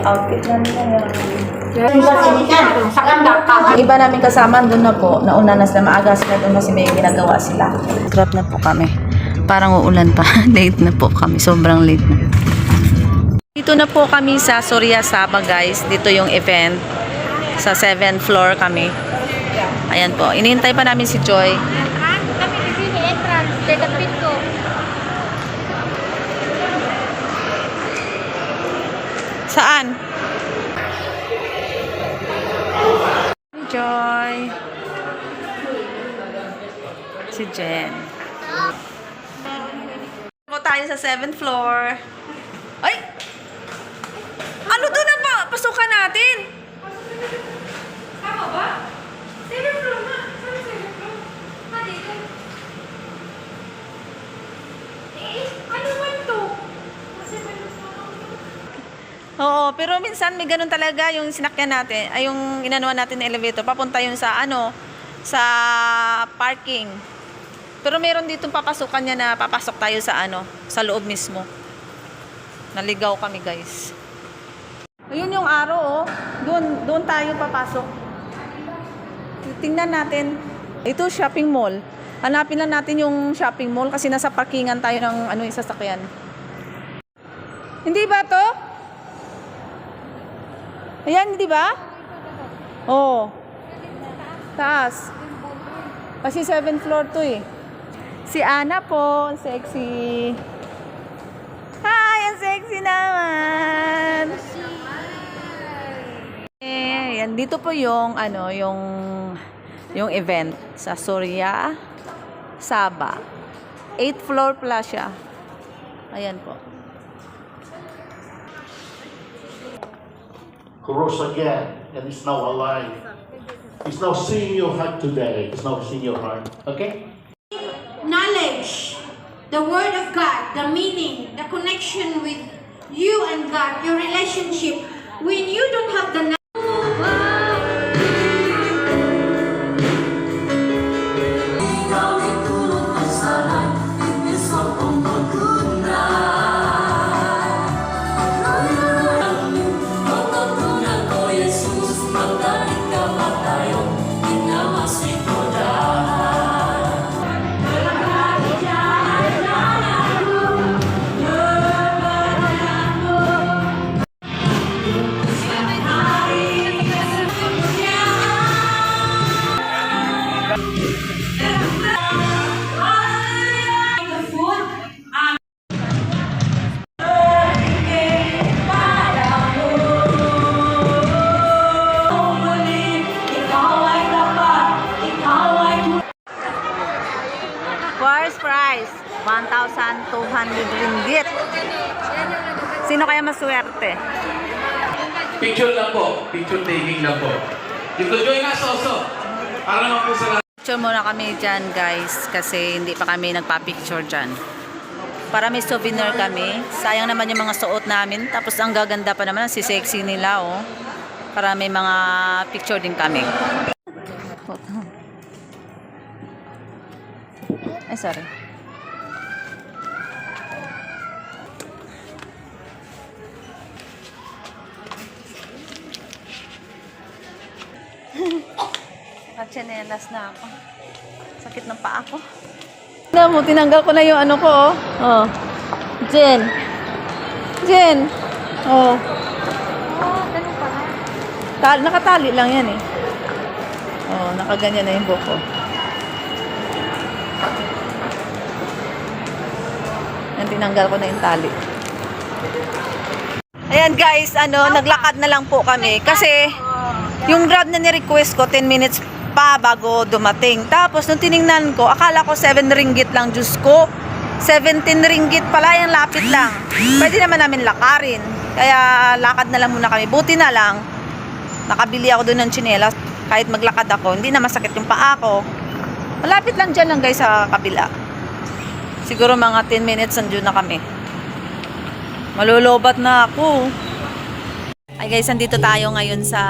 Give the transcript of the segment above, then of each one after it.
Outfit namin ngayon. Iba namin kasama doon na po. Nauna na sila. Maaga sila doon kasi may ginagawa sila. Grab na po kami. Parang uulan pa. Late na po kami. Sobrang late na. Dito na po kami sa Surya Sabah guys. Dito yung event. Sa 7th floor kami. Ayan po. Inihintay pa namin si Joy. Kami di sini entrance. Dedapit ko. Saan? Joy. Si Jen. Po tayo sa 7th floor. Ay! Ano doon na ba? Pasukan natin. Tama ba? 7th floor na. Saan 7th floor? Dito. Ano man to? Oo, pero minsan may ganun talaga yung sinakyan natin, ay yung inanuan natin na elevator, papunta yun sa sa parking. Pero meron dito papasukan niya na papasok tayo sa sa loob mismo. Naligaw kami, guys. Ayun yung araw, oh. Doon tayo papasok. Tingnan natin. Ito shopping mall. Hanapin lang natin yung shopping mall kasi nasa parkingan tayo ng yung sasakyan. Hindi ba to? Ayan, di ba? Oo. Taas. Kasi 7th floor to eh. Si Ana po, sexy. Hi, ang sexy naman. Ayan, dito po yung yung event sa Surya Sabah. 8th floor pala siya. Ayan po. Rose again, and it's now alive. It's now seeing your heart today. It's now seeing your heart. Okay? Knowledge, the word of God, the meaning, the connection with you and God, your relationship. When you don't have the First prize, 1,200 ringgit. Sino kaya maswerte? Picture lang po. Picture taking lang po. Dito join us also. Para naman po sa lahat. Picture muna kami dyan guys kasi hindi pa kami nagpa-picture dyan. Para may souvenir kami. Sayang naman yung mga suot namin. Tapos ang gaganda pa naman, si sexy nila oh. Para may mga picture din kami. Ay, sorry. Nakatsinelas na ako. Sakit ng paa ko. Tignan mo, tinanggal ko na yung ko, oh. Oh. Jen. Jen. Oh. ganun pala. Nakatali lang yan eh. Oh, nakaganyan na yung buko. Yan, tinanggal ko na yung tali. Ayan guys, naglakad na lang po kami. Kasi, yung Grab na ni-request ko, 10 minutes pa bago dumating. Tapos, nung tiningnan ko, akala ko 7 ringgit lang. Diyos ko, 17 ringgit pala, yung lapit lang. Pwede naman namin lakarin. Kaya, lakad na lang muna kami. Buti na lang, nakabili ako doon ng tsinelas. Kahit maglakad ako, hindi na masakit yung paa ko. Malapit lang dyan lang guys sa kabila. Siguro mga 10 minutes nandiyo na kami. Malulubat na ako. Ay guys, andito tayo ngayon sa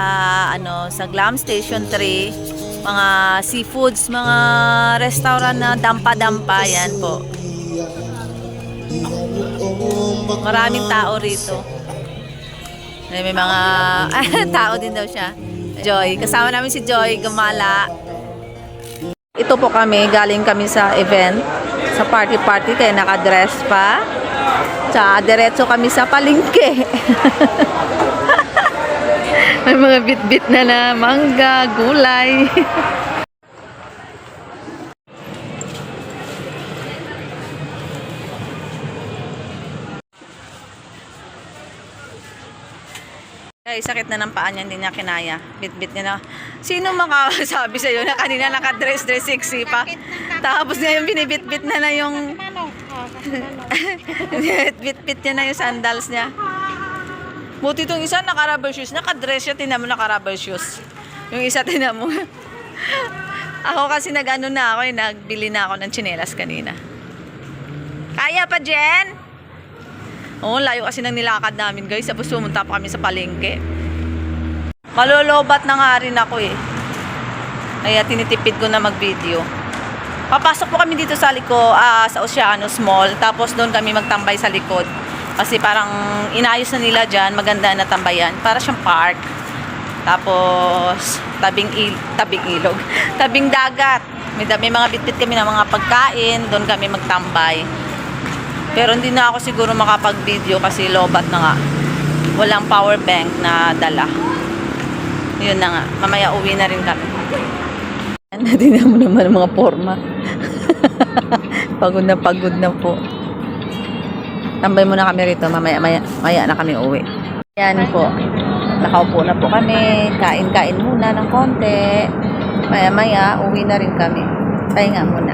sa Glam Station 3. Mga seafoods, mga restaurant na dampa-dampa yan po. Maraming tao rito. May mga tao din daw siya. Joy. Kasama namin si Joy, gumala. Ito po kami, galing kami sa event. Sa party-party, kaya nakadress pa. Tsaka diretso kami sa palengke. May mga bit-bit na mangga, gulay. Ay, sakit na ng paa niya, hindi niya kinaya. Bit-bit niya na. Sino makasabi sa'yo na kanina nakadress sexy pa? Tapos ngayon binibit-bit na yung... bit-bit niya na yung sandals niya. Buti itong isa naka-rubber shoes. Naka-dress siya, tinan mo naka-rubber shoes. Yung isa tinan mo. Ako kasi nag-ano na ako, nagbili na ako ng tsinelas kanina. Kaya pa, Jen? Oo, layo kasi nang nilakad namin, guys. Tapos pumunta pa kami sa palengke. Malolobat na nga rin ako eh. Kaya tinitipid ko na mag-video. Papasok po kami dito sa sa Oceanos Mall. Tapos doon kami magtambay sa likod. Kasi parang inayos na nila dyan. Maganda na tambayan. Para siyang park. Tapos tabing ilog. Tabing dagat. May mga bitbit kami ng mga pagkain. Doon kami magtambay. Pero hindi na ako siguro makapag-video kasi lobat na nga. Walang power bank na dala. Yun na nga. Mamaya uwi na rin kami. Tingnan mo naman ang mga forma. Pagod na po. Tambay muna kami rito. Maya na kami uwi. Yan po. Nakaupo na po kami. Kain-kain muna ng konti. Maya uwi na rin kami. Pahinga muna.